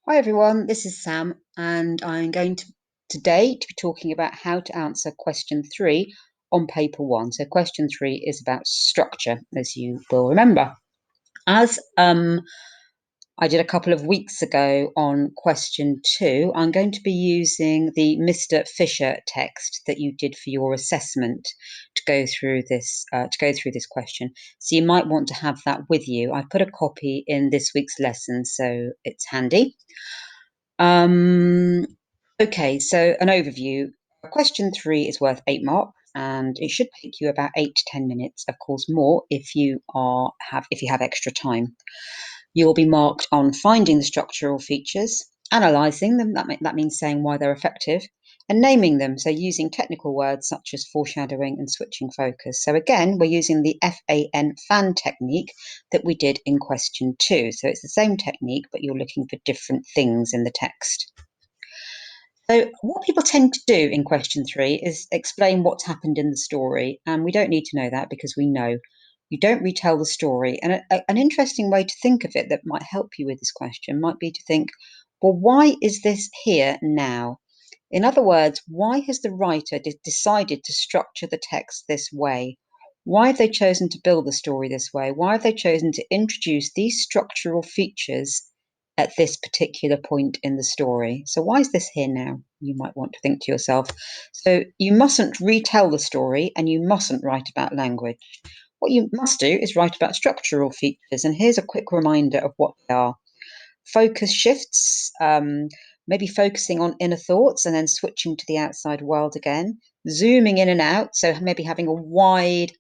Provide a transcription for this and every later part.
Hi everyone, this is Sam, and I'm going to today to be talking about how to answer question 3 on paper 1. So question 3 is about structure, as you will remember. As I did a couple of weeks ago on question 2, I'm going to be using the Mr. Fisher text that you did for your assessment to go through this question. So you might want to have that with you. I put a copy in this week's lesson, so it's handy. Okay, so an overview. Question 3 is worth 8 marks, and it should take you about 8 to 10 minutes, of course, more if you have extra time. You'll be marked on finding the structural features, analysing them, that means saying why they're effective, and naming them, so using technical words such as foreshadowing and switching focus. So again, we're using the FAN technique that we did in question 2. So it's the same technique, but you're looking for different things in the text. So what people tend to do in question 3 is explain what's happened in the story, and we don't need to know that because we know. You don't retell the story. And an interesting way to think of it that might help you with this question might be to think, well, why is this here now? In other words, why has the writer decided to structure the text this way? Why have they chosen to build the story this way? Why have they chosen to introduce these structural features at this particular point in the story? So why is this here now? You might want to think to yourself. So you mustn't retell the story, and you mustn't write about language. What you must do is write about structural features, and here's a quick reminder of what they are. Focus shifts, maybe focusing on inner thoughts and then switching to the outside world again, zooming in and out, so maybe having a wide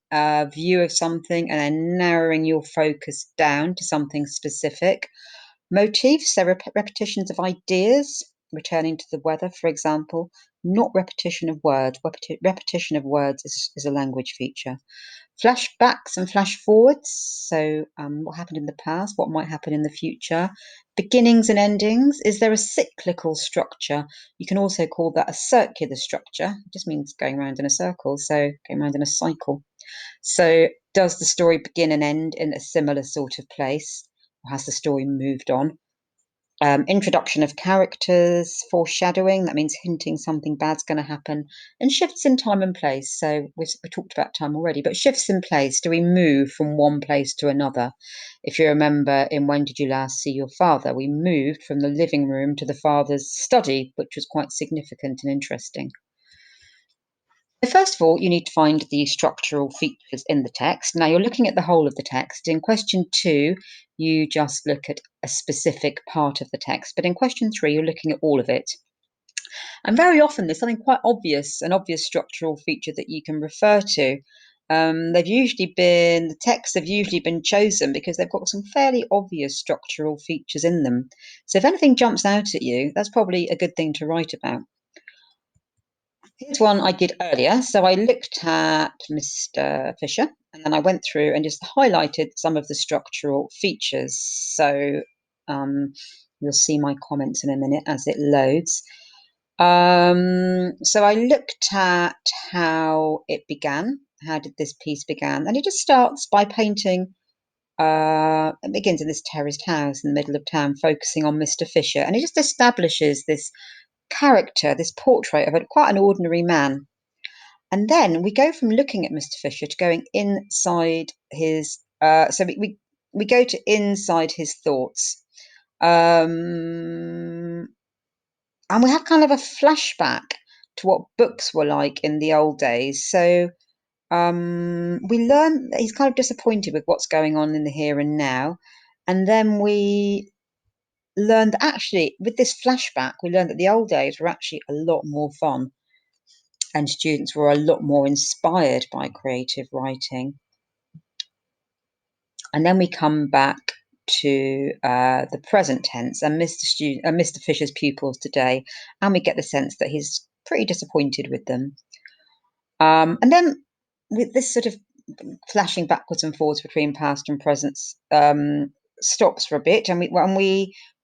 view of something and then narrowing your focus down to something specific. Motifs, so repetitions of ideas, returning to the weather, for example, not repetition of words. Repetition of words is a language feature. Flashbacks and flash forwards, so what happened in the past, what might happen in the future. Beginnings and endings, is there a cyclical structure? You can also call that a circular structure. It just means going around in a circle, so going around in a cycle. So does the story begin and end in a similar sort of place? Or has the story moved on? Introduction of characters, foreshadowing, that means hinting something bad's going to happen, and shifts in time and place. So we talked about time already, but shifts in place. Do we move from one place to another? If you remember in When Did You Last See Your Father, we moved from the living room to the father's study, which was quite significant and interesting. So first of all, you need to find the structural features in the text. Now you're looking at the whole of the text. In question 2, you just look at a specific part of the text, but in question 3, you're looking at all of it. And very often there's something quite obvious, an obvious structural feature that you can refer to. The texts have usually been chosen because they've got some fairly obvious structural features in them. So if anything jumps out at you, that's probably a good thing to write about. Here's one I did earlier. So I looked at Mr. Fisher, and then I went through and just highlighted some of the structural features. So you'll see my comments in a minute as it loads. So I looked at how it began. How did this piece begin? And it just starts by painting. It begins in this terraced house in the middle of town, focusing on Mr. Fisher, and it just establishes this character, this portrait of quite an ordinary man. And then we go from looking at Mr. Fisher to going inside his. So we go to inside his thoughts, and we have kind of a flashback to what books were like in the old days. So we learn that he's kind of disappointed with what's going on in the here and now, and then we learn that actually with this flashback, we learned that the old days were actually a lot more fun and students were a lot more inspired by creative writing. And then we come back to the present tense and Mr. Fisher's pupils today, and we get the sense that he's pretty disappointed with them. And then with this sort of flashing backwards and forwards between past and present stops for a bit, and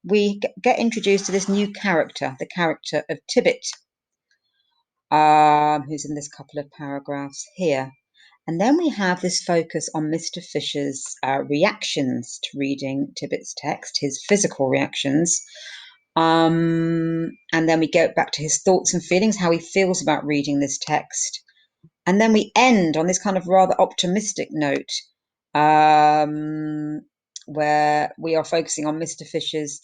we get introduced to this new character, the character of Tibbet, who's in this couple of paragraphs here. And then we have this focus on Mr. Fisher's reactions to reading Tibbet's text, his physical reactions. And then we go back to his thoughts and feelings, how he feels about reading this text. And then we end on this kind of rather optimistic note, where we are focusing on Mr. Fisher's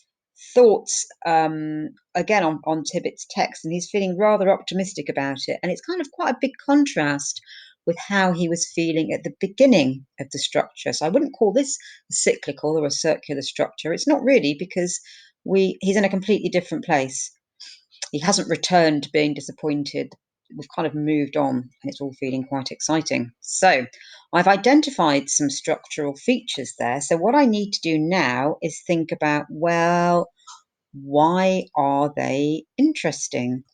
thoughts, again on Tibbitt's text, and he's feeling rather optimistic about it. And it's kind of quite a big contrast with how he was feeling at the beginning of the structure. So I wouldn't call this a cyclical or a circular structure. It's not really, because he's in a completely different place. He hasn't returned to being disappointed. We've kind of moved on, and it's all feeling quite exciting. So I've identified some structural features there. So what I need to do now is think about, well, why are they interesting?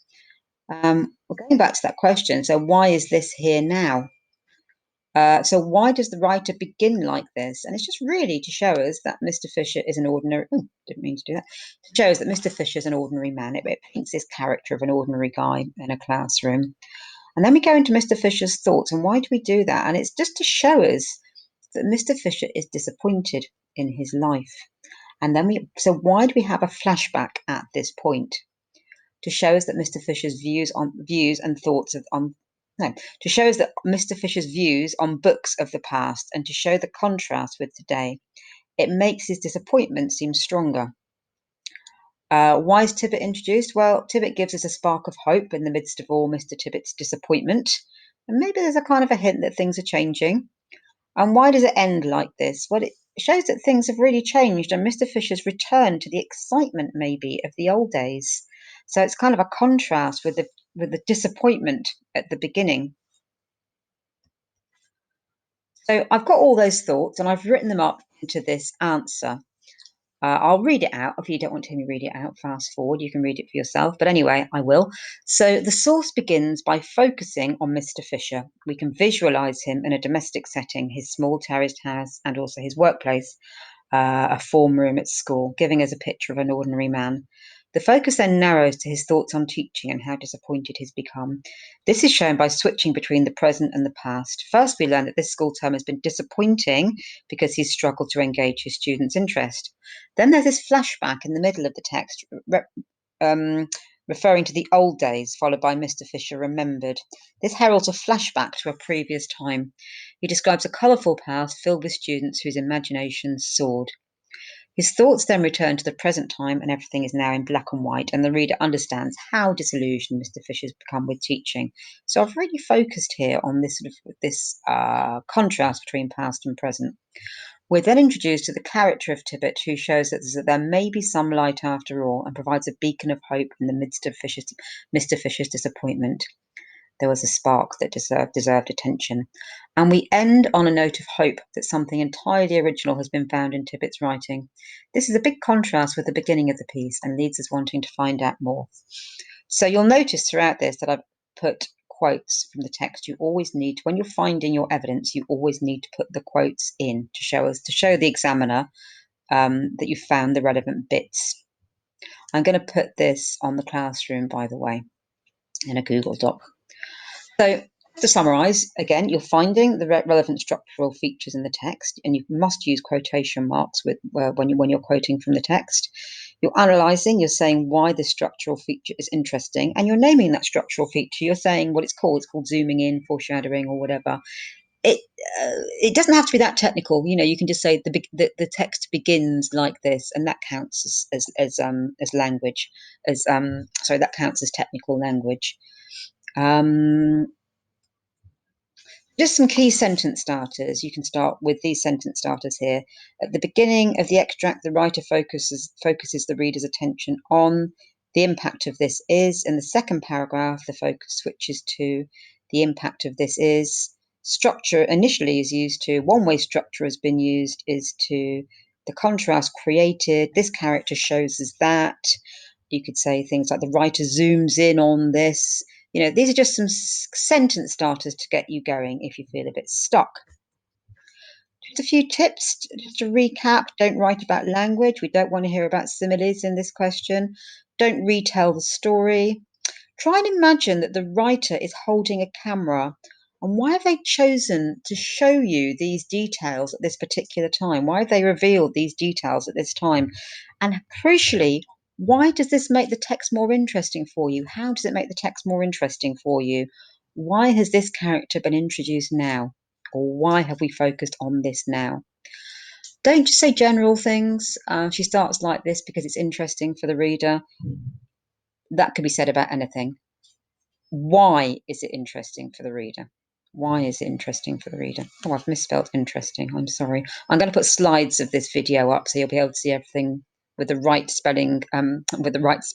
We're going back to that question. So why is this here now? So why does the writer begin like this? And it's just really to show us that Mr. Fisher is an ordinary. Oh, didn't mean to do that. To show us that Mr. Fisher is an ordinary man. It paints this character of an ordinary guy in a classroom. And then we go into Mr. Fisher's thoughts. And why do we do that? And it's just to show us that Mr. Fisher is disappointed in his life. And then so why do we have a flashback at this point? To show us that Mr. Fisher's views and thoughts to show us that Mr. Fisher's views on books of the past, and to show the contrast with today. It makes his disappointment seem stronger. Why is Tibbett introduced? Well, Tibbett gives us a spark of hope in the midst of all Mr. Tibbitt's disappointment. And maybe there's a kind of a hint that things are changing. And why does it end like this? Well, it shows that things have really changed, and Mr. Fisher's returned to the excitement, maybe, of the old days. So it's kind of a contrast with the disappointment at the beginning. So I've got all those thoughts, and I've written them up into this answer. I'll read it out. If you don't want to hear me read it out, fast forward. You can read it for yourself. But anyway, I will. So the source begins by focusing on Mr. Fisher. We can visualize him in a domestic setting, his small terraced house, and also his workplace, a form room at school, giving us a picture of an ordinary man. The focus then narrows to his thoughts on teaching and how disappointed he's become. This is shown by switching between the present and the past. First, we learn that this school term has been disappointing because he's struggled to engage his students' interest. Then there's this flashback in the middle of the text, referring to the old days, followed by Mr. Fisher remembered. This heralds a flashback to a previous time. He describes a colourful past filled with students whose imaginations soared. His thoughts then return to the present time, and everything is now in black and white, and the reader understands how disillusioned Mr. Fisher's become with teaching. So I've really focused here on this contrast between past and present. We're then introduced to the character of Tibbett, who shows us that there may be some light after all, and provides a beacon of hope in the midst of Mr. Fisher's disappointment. There was a spark that deserved attention. And we end on a note of hope that something entirely original has been found in Tibbitt's writing. This is a big contrast with the beginning of the piece and leaves us wanting to find out more. So you'll notice throughout this that I've put quotes from the text. You always need, when you're finding your evidence, you always need to put the quotes in to show the examiner that you've found the relevant bits. I'm going to put this on the classroom, by the way, in a Google Doc. So to summarise, again, you're finding the relevant structural features in the text, and you must use quotation marks when you're quoting from the text. You're analysing, you're saying why the structural feature is interesting, and you're naming that structural feature. You're saying what it's called. It's called zooming in, foreshadowing, or whatever. It doesn't have to be that technical. You can just say the text begins like this, and that counts as language. That counts as technical language. Just some key sentence starters. You can start with these sentence starters here. At the beginning of the extract, the writer focuses the reader's attention on the impact of this is. In the second paragraph, the focus switches to the impact of this is. Structure initially is used to, one way structure has been used is to the contrast created. This character shows us that. You could say things like the writer zooms in on this. These are just some sentence starters to get you going if you feel a bit stuck. Just a few tips, just to recap. Don't write about language. We don't want to hear about similes in this question. Don't retell the story. Try and imagine that the writer is holding a camera. And why have they chosen to show you these details at this particular time? Why have they revealed these details at this time? And crucially, Why does this make the text more interesting for you? How does it make the text more interesting for you? Why has this character been introduced now? Or why have we focused on this now? Don't just say general things. She starts like this because it's interesting for the reader. That could be said about anything. Why is it interesting for the reader? Why is it interesting for the reader? Oh, I've misspelled interesting. I'm sorry. I'm going to put slides of this video up so you'll be able to see everything with the right spelling, with the right